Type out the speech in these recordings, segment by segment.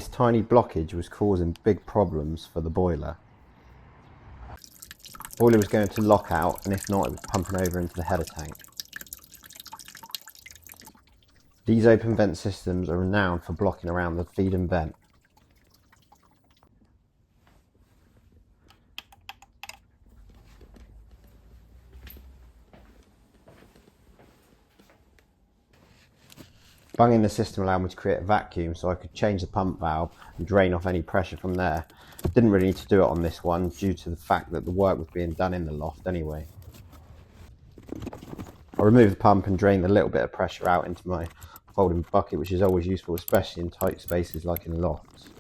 This tiny blockage was causing big problems for the boiler. The boiler was going to lock out, and if not, it was pumping over into the header tank. These open vent systems are renowned for blocking around the feed and vent. Bunging the system allowed me to create a vacuum so I could change the pump valve and drain off any pressure from there. Didn't really need to do it on this one due to the fact that the work was being done in the loft anyway. I removed the pump and drained a little bit of pressure out into my folding bucket, which is always useful, especially in tight spaces like in lofts.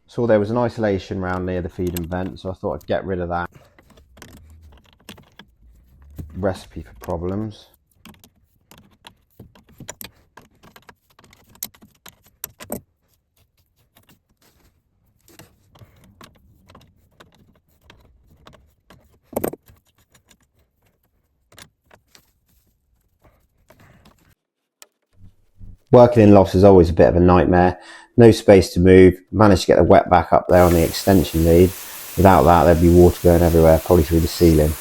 Saw there was an isolation round near the feed and vent, so I thought I'd get rid of that. Recipe for problems. Working in lofts is always a bit of a nightmare. No space to move. Managed to get the wet back up there on the extension lead. Without that, there'd be water going everywhere, probably through the ceiling.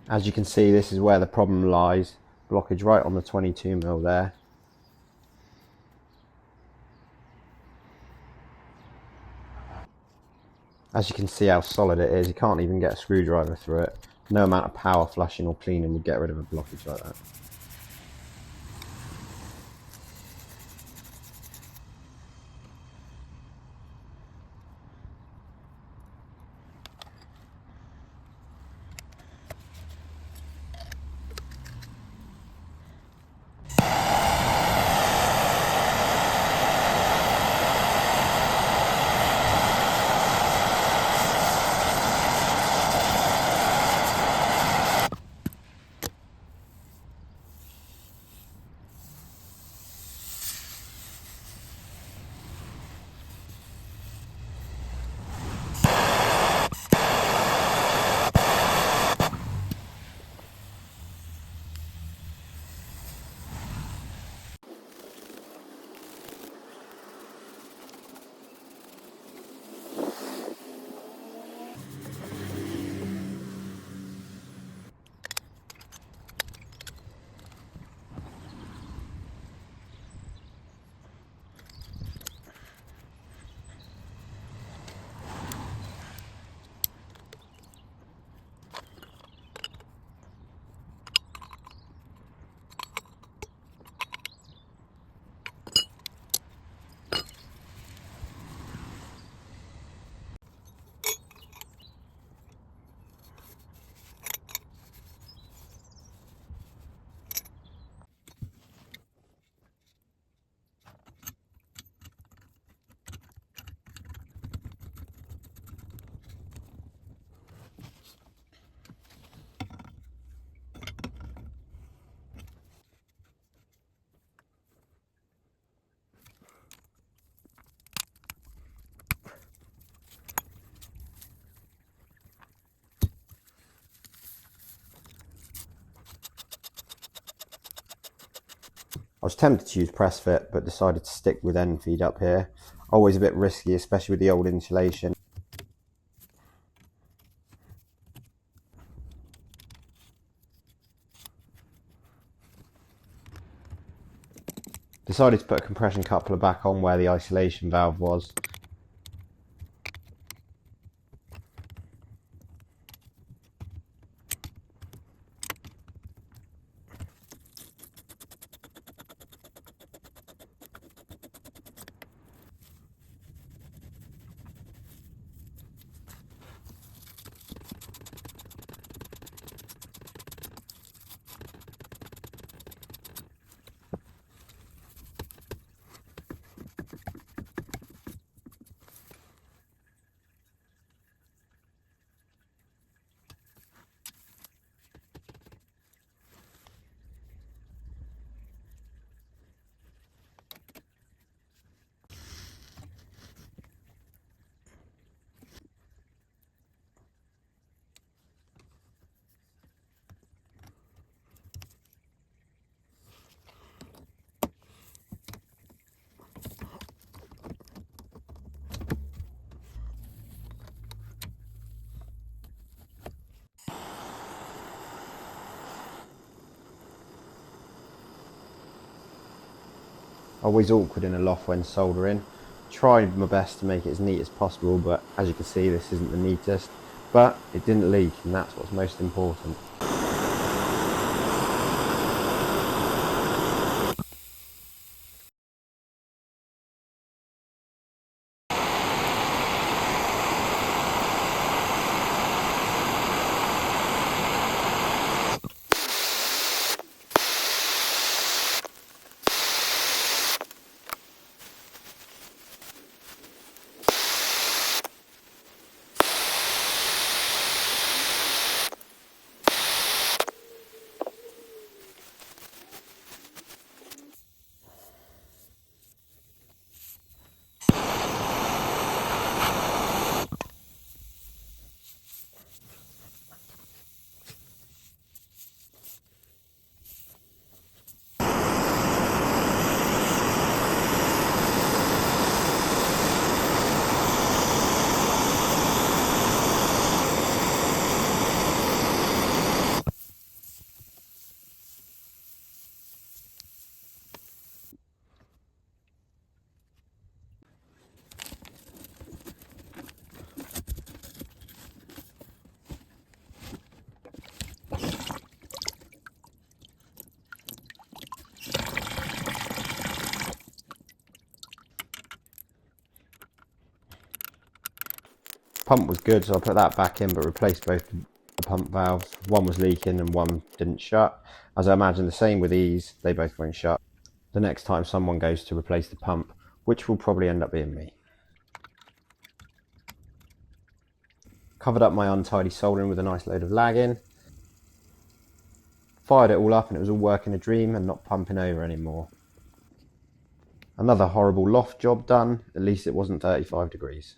As you can see, this is where the problem lies. Blockage right on the 22mm there. As you can see how solid it is, you can't even get a screwdriver through it. No amount of power flushing or cleaning would get rid of a blockage like that. I was tempted to use press fit, but decided to stick with end feed up here. Always a bit risky, especially with the old insulation. Decided to put a compression coupler back on where the isolation valve was. Always awkward in a loft when soldering. Tried my best to make it as neat as possible, but as you can see, this isn't the neatest. But it didn't leak, and that's what's most important. Pump was good, so I put that back in, but replaced both the pump valves. One was leaking and one didn't shut. As I imagine the same with these, they both won't shut the next time someone goes to replace the pump, which will probably end up being me. Covered up my untidy soldering with a nice load of lagging. Fired it all up and it was all working a dream and not pumping over anymore. Another horrible loft job done, at least it wasn't 35 degrees.